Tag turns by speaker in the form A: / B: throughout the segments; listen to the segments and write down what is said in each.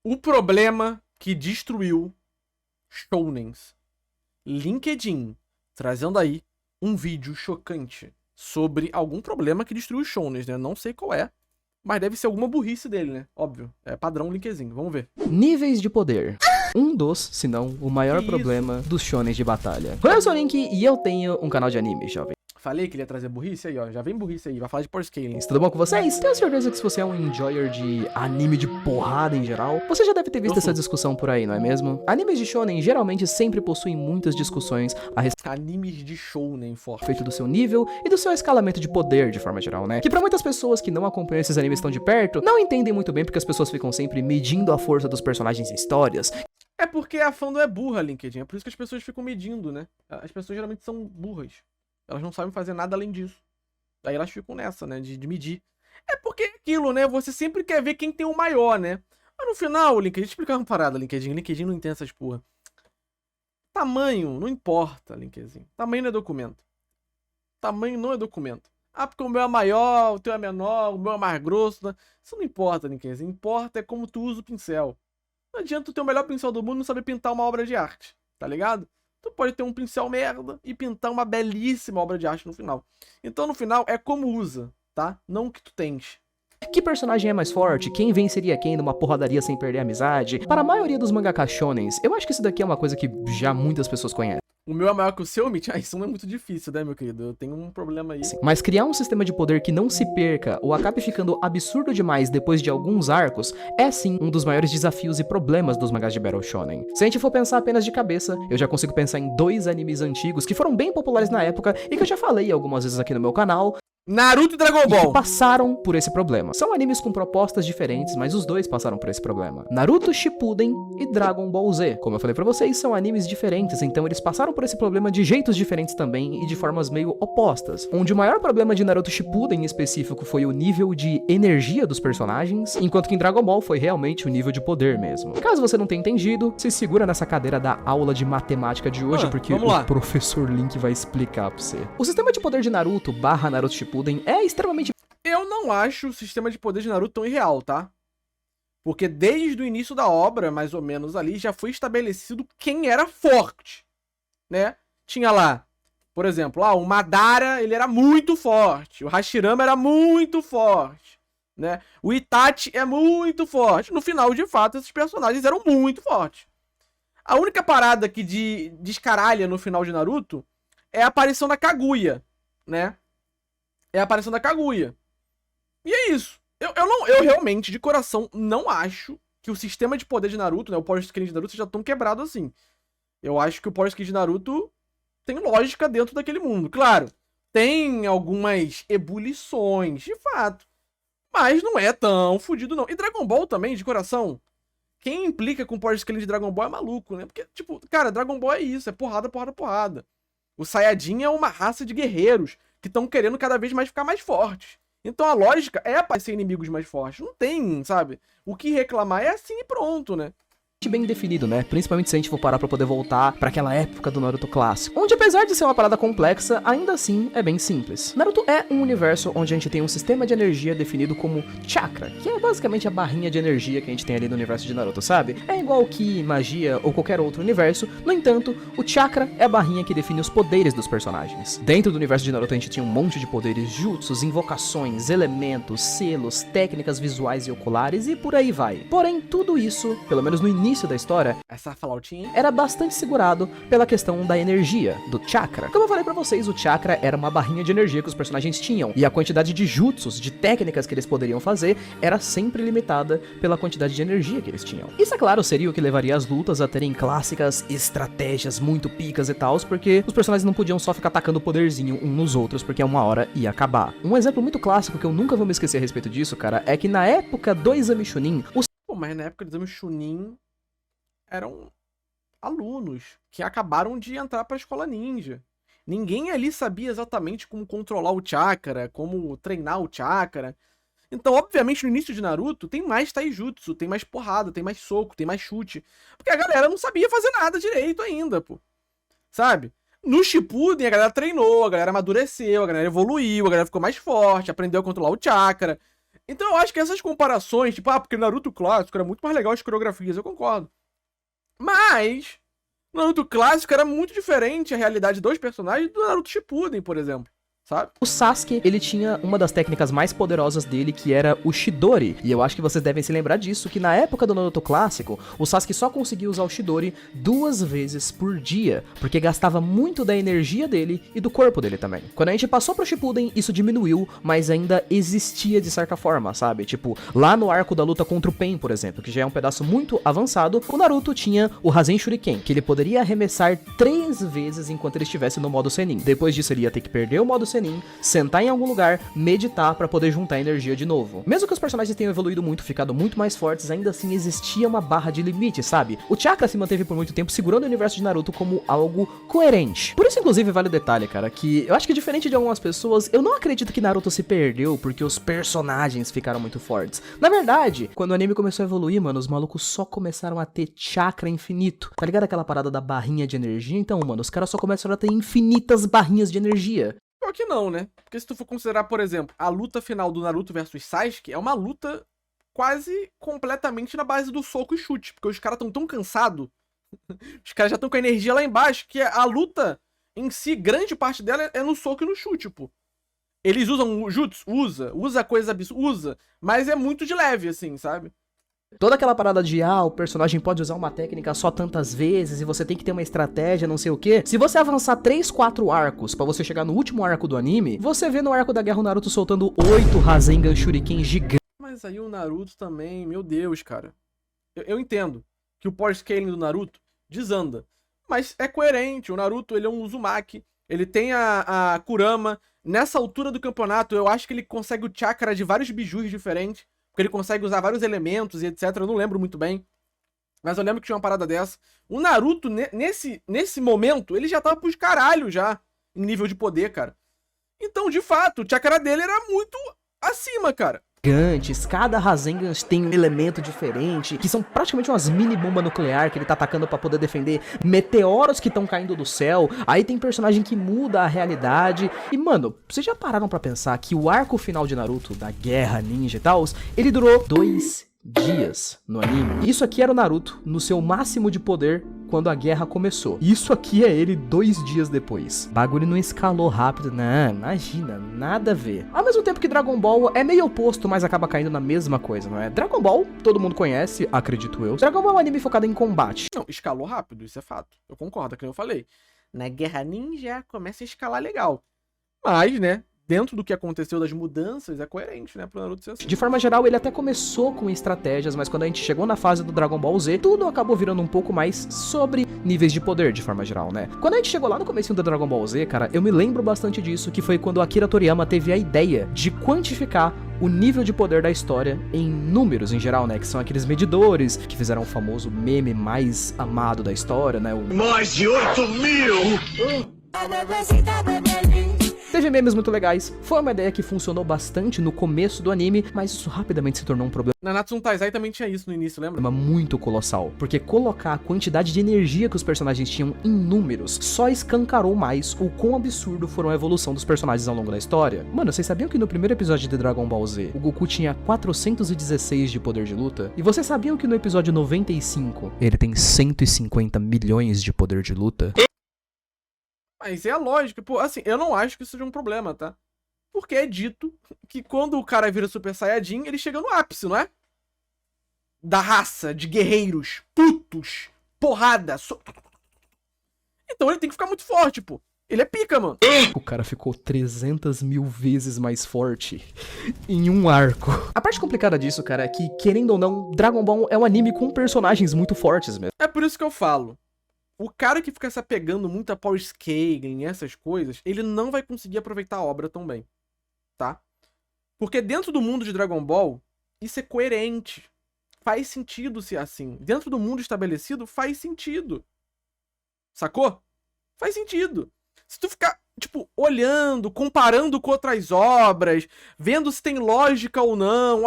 A: O problema que destruiu shounens. LinkedIn trazendo aí um vídeo chocante sobre algum problema que destruiu shounens, né? Não sei qual é, mas deve ser alguma burrice dele, né? Óbvio, é padrão LinkedIn, vamos ver.
B: Níveis de poder. Um dos, se não o maior
A: Que
B: problema dos shonens de batalha. Eu sou o Link e eu tenho um canal de anime, jovem.
A: Falei que ele ia trazer burrice aí, ó. Já vem burrice aí, vai falar de power scaling.
B: Tudo bom com vocês? Tenho certeza que se você é um enjoyer de anime de porrada em geral, você já deve ter visto essa discussão por aí, não é mesmo? Animes de shonen geralmente sempre possuem muitas discussões a
A: Animes de shounen forte.
B: respeito do seu nível e do seu escalamento de poder de forma geral, né? Que pra muitas pessoas que não acompanham esses animes tão de perto, não entendem muito bem porque as pessoas ficam sempre medindo a força dos personagens em histórias.
A: É porque a fandom é burra, LinkedIn. É por isso que as pessoas ficam medindo, né? As pessoas geralmente são burras. Elas não sabem fazer nada além disso. Aí elas ficam nessa, né? De medir. É porque é aquilo, né? Você sempre quer ver quem tem o maior, né? Mas no final, LinkedIn, deixa eu explicar uma parada, LinkedIn. LinkedIn não entende essas porra. Tamanho não importa, LinkedIn. Tamanho não é documento. Tamanho não é documento. Ah, porque o meu é maior, o teu é menor, o meu é mais grosso. Né? Isso não importa, LinkedIn. Importa é como tu usa o pincel. Não adianta tu ter o melhor pincel do mundo e não saber pintar uma obra de arte, tá ligado? Tu pode ter um pincel merda e pintar uma belíssima obra de arte no final. Então, no final, é como usa, tá? Não o que tu tens.
B: Que personagem é mais forte? Quem venceria quem numa porradaria sem perder a amizade? Para a maioria dos mangaka shonens, eu acho que isso daqui é uma coisa que já muitas pessoas conhecem.
A: O meu é maior que o seu, Mitch? Ah, isso não é muito difícil, né, meu querido? Eu tenho um problema aí.
B: Mas criar um sistema de poder que não se perca ou acabe ficando absurdo demais depois de alguns arcos é sim um dos maiores desafios e problemas dos mangás de Battle Shonen. Se a gente for pensar apenas de cabeça, eu já consigo pensar em dois animes antigos que foram bem populares na época e que eu já falei algumas vezes aqui no meu canal,
A: Naruto e Dragon
B: e que
A: Ball.
B: passaram por esse problema. São animes com propostas diferentes, mas os dois passaram por esse problema. Naruto Shippuden e Dragon Ball Z. Como eu falei pra vocês, são animes diferentes, então eles passaram por esse problema de jeitos diferentes também e de formas meio opostas. Onde o maior problema de Naruto Shippuden em específico foi o nível de energia dos personagens, enquanto que em Dragon Ball foi realmente o nível de poder mesmo. Caso você não tenha entendido, se segura nessa cadeira da aula de matemática de hoje, porque o professor Link vai explicar pra você. O sistema de poder de Naruto / Naruto Shippuden é extremamente...
A: Eu não acho o sistema de poder de Naruto tão irreal, tá? Porque desde o início da obra, mais ou menos ali, já foi estabelecido quem era forte, né? Tinha lá, por exemplo, o Madara, ele era muito forte. O Hashirama era muito forte, né? O Itachi é muito forte. No final, de fato, esses personagens eram muito fortes. A única parada que descaralha no final de Naruto é a aparição da Kaguya, né? É a aparição da Kaguya. E é isso. Eu realmente, de coração, não acho que o sistema de poder de Naruto, né, o Power Scaling de Naruto, seja tão quebrado assim. Eu acho que o Power Scaling de Naruto tem lógica dentro daquele mundo. Claro, tem algumas ebulições, de fato. Mas não é tão fodido, não. E Dragon Ball também, de coração, quem implica com o Power Scaling de Dragon Ball é maluco, né? Porque, tipo, cara, Dragon Ball é isso, é porrada, porrada, porrada. O Saiyajin é uma raça de guerreiros que estão querendo cada vez mais ficar mais fortes. Então a lógica é aparecer inimigos mais fortes. Não tem, sabe? O que reclamar é assim e pronto, né?
B: bem definido, né? Principalmente se a gente for parar pra poder voltar pra aquela época do Naruto clássico, onde apesar de ser uma parada complexa, ainda assim é bem simples. Naruto é um universo onde a gente tem um sistema de energia definido como chakra, que é basicamente a barrinha de energia que a gente tem ali no universo de Naruto, sabe? É igual que magia ou qualquer outro universo, no entanto, o chakra é a barrinha que define os poderes dos personagens. Dentro do universo de Naruto a gente tinha um monte de poderes, jutsus, invocações, elementos, selos, técnicas visuais e oculares e por aí vai. Porém, tudo isso, pelo menos no início da história,
A: essa flautinha
B: era bastante segurado pela questão da energia, do chakra. Como eu falei pra vocês, o chakra era uma barrinha de energia que os personagens tinham, e a quantidade de jutsus, de técnicas que eles poderiam fazer, era sempre limitada pela quantidade de energia que eles tinham. Isso, é claro, seria o que levaria as lutas a terem clássicas estratégias muito picas e tals, porque os personagens não podiam só ficar atacando poderzinho uns nos outros, porque uma hora ia acabar. Um exemplo muito clássico que eu nunca vou me esquecer a respeito disso, cara, é que na época do Exame Chunin,
A: mas na época do Exame Chunin eram alunos que acabaram de entrar pra escola ninja. Ninguém ali sabia exatamente como controlar o chakra, como treinar o chakra. Então, obviamente, no início de Naruto, tem mais taijutsu, tem mais porrada, tem mais soco, tem mais chute. Porque a galera não sabia fazer nada direito ainda, pô. Sabe? No Shippuden, a galera treinou, a galera amadureceu, a galera evoluiu, a galera ficou mais forte, aprendeu a controlar o chakra. Então eu acho que essas comparações, tipo, porque Naruto clássico era muito mais legal as coreografias, eu concordo. Mas no Naruto clássico era muito diferente a realidade dos personagens do Naruto Shippuden, por exemplo. Sabe?
B: O Sasuke, ele tinha uma das técnicas mais poderosas dele, que era o Chidori. E eu acho que vocês devem se lembrar disso, que na época do Naruto clássico, o Sasuke só conseguia usar o Chidori 2 vezes por dia, porque gastava muito da energia dele e do corpo dele também. Quando a gente passou pro Shippuden, isso diminuiu, mas ainda existia de certa forma, sabe? Tipo, lá no arco da luta contra o Pain, por exemplo, que já é um pedaço muito avançado, o Naruto tinha o Rasen Shuriken, que ele poderia arremessar 3 vezes enquanto ele estivesse no modo Sennin. Depois disso, ele ia ter que perder o modo Sennin, sentar em algum lugar, meditar pra poder juntar energia de novo. Mesmo que os personagens tenham evoluído muito, ficado muito mais fortes, ainda assim existia uma barra de limite, sabe? O chakra se manteve por muito tempo segurando o universo de Naruto como algo coerente. Por isso, inclusive, vale o detalhe, cara, que eu acho que diferente de algumas pessoas, eu não acredito que Naruto se perdeu porque os personagens ficaram muito fortes. Na verdade, quando o anime começou a evoluir, mano, os malucos só começaram a ter chakra infinito. Tá ligado aquela parada da barrinha de energia? Então, mano, os caras só começaram a ter infinitas barrinhas de energia.
A: Pior que não, né? Porque se tu for considerar, por exemplo, a luta final do Naruto versus Sasuke, é uma luta quase completamente na base do soco e chute, porque os caras estão tão cansados, os caras já estão com a energia lá embaixo, que a luta em si, grande parte dela é no soco e no chute, pô. Eles usam o jutsu? Usa coisa absurda? Usa, mas é muito de leve, assim, sabe?
B: Toda aquela parada de, o personagem pode usar uma técnica só tantas vezes e você tem que ter uma estratégia, não sei o que. Se você avançar 3, 4 arcos pra você chegar no último arco do anime, você vê no arco da guerra o Naruto soltando 8 Rasengan Shuriken gigantes.
A: Mas aí o Naruto também, meu Deus, cara. Eu entendo que o power scaling do Naruto desanda, mas é coerente. O Naruto, ele é um Uzumaki, ele tem a Kurama. Nessa altura do campeonato, eu acho que ele consegue o chakra de vários bijus diferentes. Porque ele consegue usar vários elementos e etc. Eu não lembro muito bem. Mas eu lembro que tinha uma parada dessa. O Naruto, nesse momento, ele já tava pros caralho já. Em nível de poder, cara. Então, de fato, o chakra dele era muito acima, cara.
B: Cada Rasengan tem um elemento diferente, que são praticamente umas mini bomba nuclear que ele tá atacando pra poder defender meteoros que estão caindo do céu. Aí tem personagem que muda a realidade. E mano, vocês já pararam pra pensar que o arco final de Naruto, da guerra ninja e tal, ele durou 2 dias no anime? Isso aqui era o Naruto no seu máximo de poder quando a guerra começou. Isso aqui é ele 2 dias depois. O bagulho não escalou rápido, não, imagina, nada a ver. Ao mesmo tempo que Dragon Ball é meio oposto, mas acaba caindo na mesma coisa, não é? Dragon Ball, todo mundo conhece, acredito eu. Dragon Ball é um anime focado em combate.
A: Não, escalou rápido, isso é fato. Eu concordo, como eu falei. Na Guerra Ninja começa a escalar legal. Mas, né, dentro do que aconteceu das mudanças, é coerente, né, pro Naruto ser assim.
B: De forma geral, ele até começou com estratégias, mas quando a gente chegou na fase do Dragon Ball Z, tudo acabou virando um pouco mais sobre níveis de poder, de forma geral, né? Quando a gente chegou lá no comecinho do Dragon Ball Z, cara, eu me lembro bastante disso, que foi quando Akira Toriyama teve a ideia de quantificar o nível de poder da história em números em geral, né? Que são aqueles medidores que fizeram o famoso meme mais amado da história, né?
C: Mais de 8.000!
B: Teve memes muito legais, foi uma ideia que funcionou bastante no começo do anime, mas isso rapidamente se tornou um problema
A: Nanatsu no Taizai também tinha isso no início, lembra?
B: muito colossal, porque colocar a quantidade de energia que os personagens tinham em números só escancarou mais o quão absurdo foram a evolução dos personagens ao longo da história. Mano, vocês sabiam que no primeiro episódio de Dragon Ball Z, o Goku tinha 416 de poder de luta? E vocês sabiam que no episódio 95, ele tem 150 milhões de poder de luta?
A: Mas é a lógica, pô, assim, eu não acho que isso seja um problema, tá? Porque é dito que quando o cara vira Super Saiyajin, ele chega no ápice, não é? Da raça, de guerreiros, putos, porrada, Então ele tem que ficar muito forte, pô. Ele é pica, mano.
B: O cara ficou 300 mil vezes mais forte em um arco. A parte complicada disso, cara, é que, querendo ou não, Dragon Ball é um anime com personagens muito fortes mesmo.
A: É por isso que eu falo. O cara que fica se apegando muito a power scaling e essas coisas, ele não vai conseguir aproveitar a obra tão bem, tá? Porque dentro do mundo de Dragon Ball, isso é coerente. Faz sentido ser assim. Dentro do mundo estabelecido, faz sentido. Sacou? Faz sentido. Se tu ficar, tipo, olhando, comparando com outras obras, vendo se tem lógica ou não,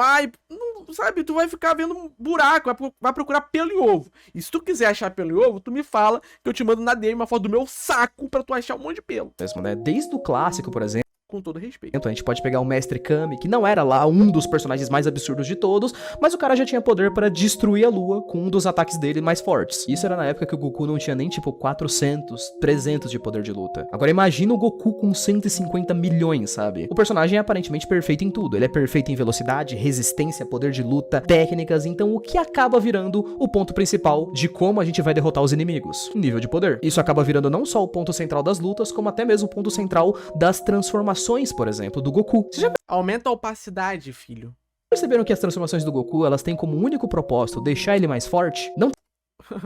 A: não, sabe, tu vai ficar vendo um buraco, vai procurar pelo em ovo. E se tu quiser achar pelo em ovo, tu me fala que eu te mando na DM uma foto do meu saco pra tu achar um monte de pelo.
B: Mesmo, né? Desde o clássico, por exemplo.
A: com todo respeito.
B: A gente pode pegar o Mestre Kami, que não era lá um dos personagens mais absurdos de todos, mas o cara já tinha poder para destruir a lua com um dos ataques dele mais fortes. Isso era na época que o Goku não tinha nem tipo 400, 300 de poder de luta. Agora imagina o Goku com 150 milhões, sabe? O personagem é aparentemente perfeito em tudo. Ele é perfeito em velocidade, resistência, poder de luta, técnicas, então o que acaba virando o ponto principal de como a gente vai derrotar os inimigos? Nível de poder. Isso acaba virando não só o ponto central das lutas, como até mesmo o ponto central das transformações, por exemplo, do Goku. Você já
A: Aumenta a opacidade, filho.
B: perceberam que as transformações do Goku, elas têm como único propósito deixar ele mais forte? Não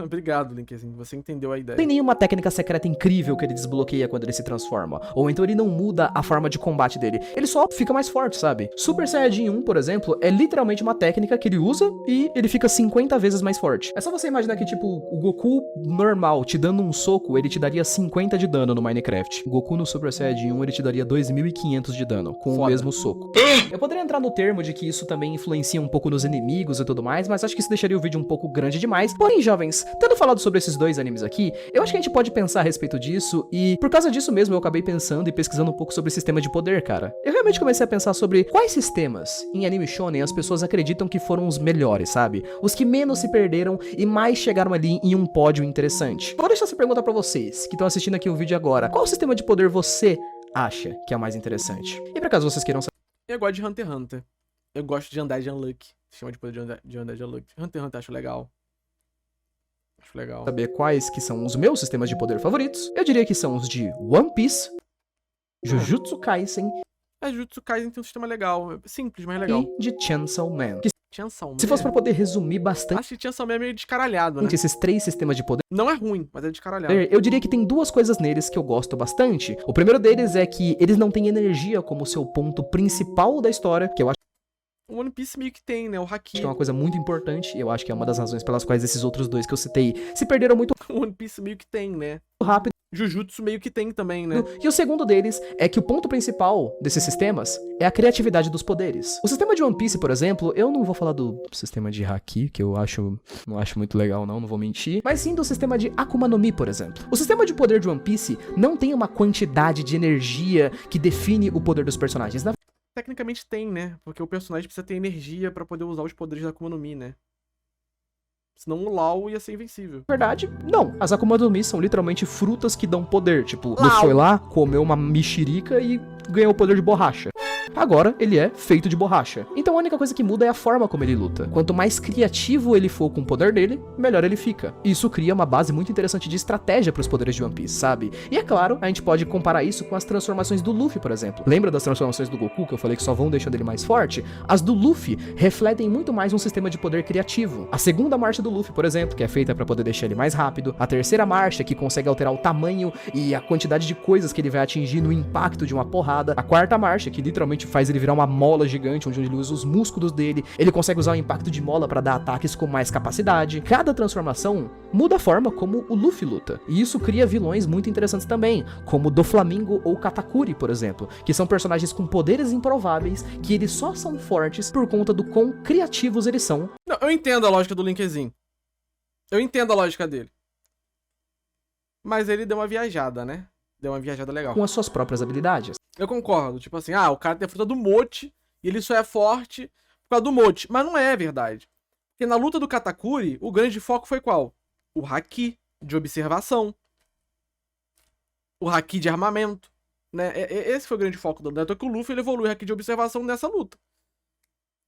A: Obrigado, Linkzinho. Você entendeu a ideia.
B: tem nenhuma técnica secreta incrível que ele desbloqueia quando ele se transforma. Ou então ele não muda a forma de combate dele. Ele só fica mais forte, sabe? Super Saiyajin 1, por exemplo, é literalmente uma técnica que ele usa e ele fica 50 vezes mais forte. É só você imaginar que, tipo, o Goku normal te dando um soco, ele te daria 50 de dano no Minecraft. O Goku no Super Saiyajin 1, ele te daria 2.500 de dano com o mesmo soco. Eu poderia entrar no termo de que isso também influencia um pouco nos inimigos e tudo mais, mas acho que isso deixaria o vídeo um pouco grande demais. Porém, jovens, tendo falado sobre esses dois animes aqui, eu acho que a gente pode pensar a respeito disso e por causa disso mesmo eu acabei pensando e pesquisando um pouco sobre o sistema de poder, cara. Eu realmente comecei a pensar sobre quais sistemas em anime shonen as pessoas acreditam que foram os melhores, sabe? Os que menos se perderam e mais chegaram ali em um pódio interessante. Vou deixar essa pergunta pra vocês que estão assistindo aqui o vídeo agora. Qual sistema de poder você acha que é o mais interessante? E pra caso vocês queiram saber...
A: Eu gosto de Hunter x Hunter. Eu gosto de Undead Unluck. Sistema de poder de Undead Unluck. Hunter x Hunter acho legal. Acho legal.
B: Saber quais que são os meus sistemas de poder favoritos, eu diria que são os de One Piece, Jujutsu Kaisen
A: Jujutsu Kaisen tem um sistema legal. Simples, mas legal.
B: e de Chainsaw Man. Que,
A: Chainsaw Man.
B: se fosse pra poder resumir bastante
A: Acho que Chainsaw Man é meio descaralhado, né?
B: esses três sistemas de poder,
A: Não é ruim, mas é descaralhado.
B: eu diria que tem duas coisas neles que eu gosto bastante. O primeiro deles é que eles não têm energia como seu ponto principal da história, que eu acho
A: O One Piece meio que tem, né? O Haki.
B: que é uma coisa muito importante, e eu acho que é uma das razões pelas quais esses outros dois que eu citei se perderam muito
A: O One Piece meio que tem, né?
B: rápido.
A: Jujutsu meio que tem também, né?
B: E o segundo deles é que o ponto principal desses sistemas é a criatividade dos poderes. O sistema de One Piece, por exemplo, eu não vou falar do sistema de Haki, que eu não acho muito legal não vou mentir, mas sim do sistema de Akuma no Mi, por exemplo. O sistema de poder de One Piece não tem uma quantidade de energia que define o poder dos personagens. Na
A: Tecnicamente tem, né? Porque o personagem precisa ter energia pra poder usar os poderes da Akuma no Mi, né? Senão o Lau ia ser invencível.
B: verdade, não. As Akuma no Mi são literalmente frutas que dão poder. Tipo,
A: Lau.
B: Luffy foi lá, comeu uma mexerica e ganhou o poder de borracha. Agora, ele é feito de borracha. Então a única coisa que muda é a forma como ele luta. Quanto mais criativo ele for com o poder dele, melhor ele fica. Isso cria uma base muito interessante de estratégia para os poderes de One Piece, sabe? E é claro, a gente pode comparar isso com as transformações do Luffy, por exemplo. Lembra das transformações do Goku, que eu falei que só vão deixando ele mais forte? As do Luffy refletem muito mais um sistema de poder criativo. A segunda marcha do Luffy, por exemplo, que é feita para poder deixar ele mais rápido. A terceira marcha, que consegue alterar o tamanho e a quantidade de coisas que ele vai atingir no impacto de uma porrada. A quarta marcha, que literalmente faz ele virar uma mola gigante, onde ele usa os músculos dele. Ele consegue usar o impacto de mola para dar ataques com mais capacidade. Cada transformação muda a forma como o Luffy luta. E isso cria vilões muito interessantes também, como Doflamingo ou Katakuri, por exemplo, que são personagens com poderes improváveis, que eles só são fortes por conta do quão criativos eles são.
A: Não, eu entendo a lógica do Linkzinho. Eu entendo a lógica dele. Mas ele deu uma viajada, né? Deu uma viajada legal.
B: Com as suas próprias habilidades.
A: Eu concordo. Tipo assim, o cara tem a fruta do mote e ele só é forte por causa do mote. Mas não é verdade. Porque na luta do Katakuri, o grande foco foi qual? O Haki de observação. O Haki de armamento. Né? Esse foi o grande foco do Neto, que o Luffy ele evolui o Haki de observação nessa luta.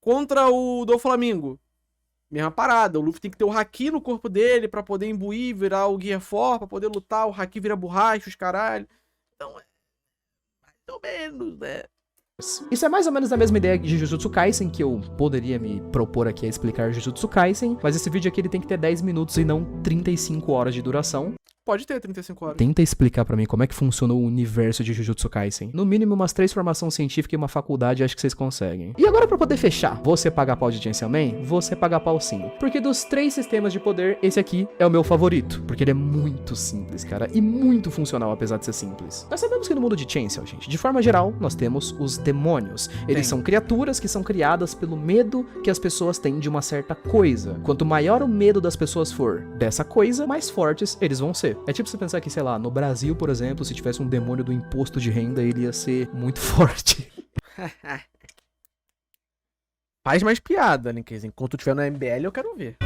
A: Contra o Doflamingo. Mesma parada. O Luffy tem que ter o Haki no corpo dele pra poder imbuir, virar o Gear 4, pra poder lutar. O Haki vira borracha, os caralho. Então mais ou menos, né?
B: Isso é mais ou menos a mesma ideia de Jujutsu Kaisen, que eu poderia me propor aqui a explicar Jujutsu Kaisen, mas esse vídeo aqui ele tem que ter 10 minutos e não 35 horas de duração.
A: Pode ter 35 horas.
B: Tenta explicar pra mim como é que funciona o universo de Jujutsu Kaisen. No mínimo umas 3 formações científicas e uma faculdade, acho que vocês conseguem. E agora pra poder fechar, você paga pau de Chainsaw Man? Você paga pau sim. Porque dos 3 sistemas de poder, esse aqui é o meu favorito. Porque ele é muito simples, cara, e muito funcional apesar de ser simples. Nós sabemos que no mundo de Chainsaw, gente, de forma geral, nós temos os demônios. Eles são criaturas que são criadas pelo medo que as pessoas têm de uma certa coisa. Quanto maior o medo das pessoas for dessa coisa, mais fortes eles vão ser. É tipo você pensar que, sei lá, no Brasil, por exemplo, se tivesse um demônio do imposto de renda, ele ia ser muito forte.
A: Faz mais piada, Linkers. Enquanto tiver no MBL, eu quero ver.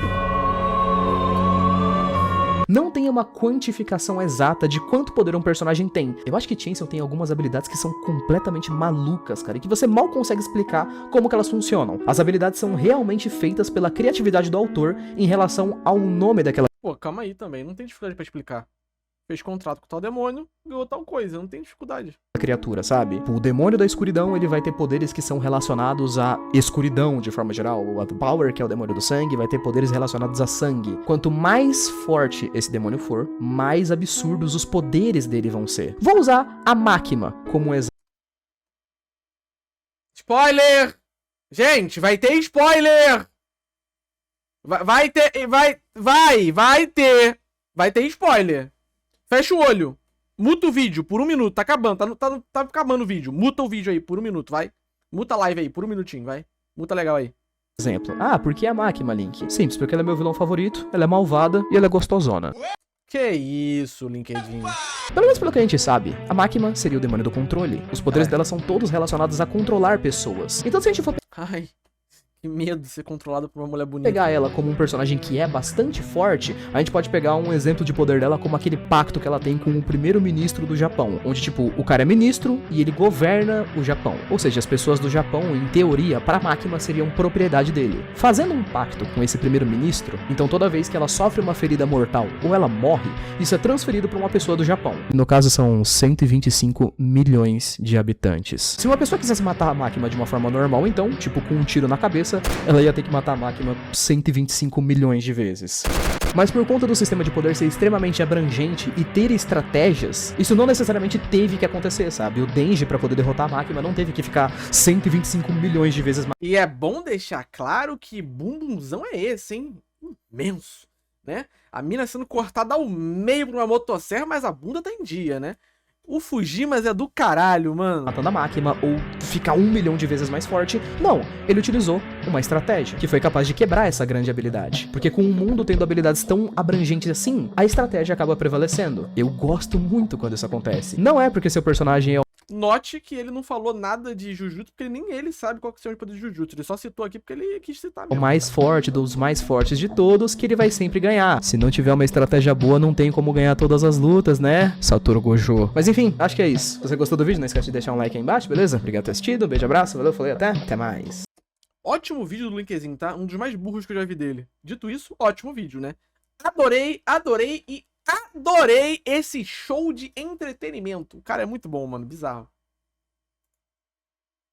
B: Não tem uma quantificação exata de quanto poder um personagem tem. Eu acho que Chainsaw tem algumas habilidades que são completamente malucas, cara, e que você mal consegue explicar como que elas funcionam. As habilidades são realmente feitas pela criatividade do autor em relação ao nome daquela
A: Pô, calma aí também. Não tem dificuldade pra explicar. Fez contrato com tal demônio, ganhou tal coisa. Não tem dificuldade.
B: criatura, sabe? O demônio da escuridão, ele vai ter poderes que são relacionados à escuridão, de forma geral. O Power, que é o demônio do sangue, vai ter poderes relacionados a sangue. Quanto mais forte esse demônio for, mais absurdos os poderes dele vão ser. Vou usar a Máquina como um exemplo.
A: Spoiler! Gente, vai ter spoiler! Vai ter. Vai ter spoiler. Fecha o olho. Muta o vídeo por 1 minuto. Tá acabando. Tá acabando o vídeo. Muta o vídeo aí por 1 minuto, vai. Muta a live aí por 1 minutinho, vai. Muta legal aí.
B: Ah, porque é a Máquina, Link? Simples, porque ela é meu vilão favorito, ela é malvada e ela é gostosona.
A: Que isso, LinkedIn.
B: Pelo menos pelo que a gente sabe, a Máquina seria o demônio do controle. Os poderes dela são todos relacionados a controlar pessoas. Então se a gente for
A: Ai, que medo de ser controlado por uma mulher bonita.
B: pegar ela como um personagem que é bastante forte, a gente pode pegar um exemplo de poder dela como aquele pacto que ela tem com o primeiro-ministro do Japão, onde, tipo, o cara é ministro e ele governa o Japão. Ou seja, as pessoas do Japão, em teoria, para a Máquina seriam propriedade dele. Fazendo um pacto com esse primeiro-ministro, então toda vez que ela sofre uma ferida mortal ou ela morre, isso é transferido para uma pessoa do Japão. No caso, são 125 milhões de habitantes. Se uma pessoa quisesse matar a Máquina de uma forma normal, então, tipo, com um tiro na cabeça, ela ia ter que matar a Máquina 125 milhões de vezes. Mas por conta do sistema de poder ser extremamente abrangente e ter estratégias, isso não necessariamente teve que acontecer, sabe? O Denji, pra poder derrotar a Máquina, não teve que ficar 125 milhões de vezes mais.
A: E é bom deixar claro que bumbumzão é esse, hein? Imenso, né? A mina sendo cortada ao meio por uma motosserra, mas a bunda tá em dia, né? O Fujimas é do caralho, mano.
B: Matando a Máquina ou ficar 1 milhão de vezes mais forte. Não, ele utilizou uma estratégia que foi capaz de quebrar essa grande habilidade. Porque com o mundo tendo habilidades tão abrangentes assim, a estratégia acaba prevalecendo. Eu gosto muito quando isso acontece. Não é porque seu personagem é
A: Note que ele não falou nada de Jujutsu, porque nem ele sabe qual que são os poderes de Jujutsu. Ele só citou aqui porque ele quis citar
B: o
A: mesmo.
B: mais forte dos mais fortes de todos, que ele vai sempre ganhar. Se não tiver uma estratégia boa, não tem como ganhar todas as lutas, né? Satoru Gojo. Mas enfim, acho que é isso. Se você gostou do vídeo, não esquece de deixar um like aí embaixo, beleza? Obrigado por ter assistido, um beijo, abraço, valeu, falei, até mais.
A: Ótimo vídeo do Linkzinho, tá? Um dos mais burros que eu já vi dele. Dito isso, ótimo vídeo, né? Adorei esse show de entretenimento. O cara é muito bom, mano, bizarro.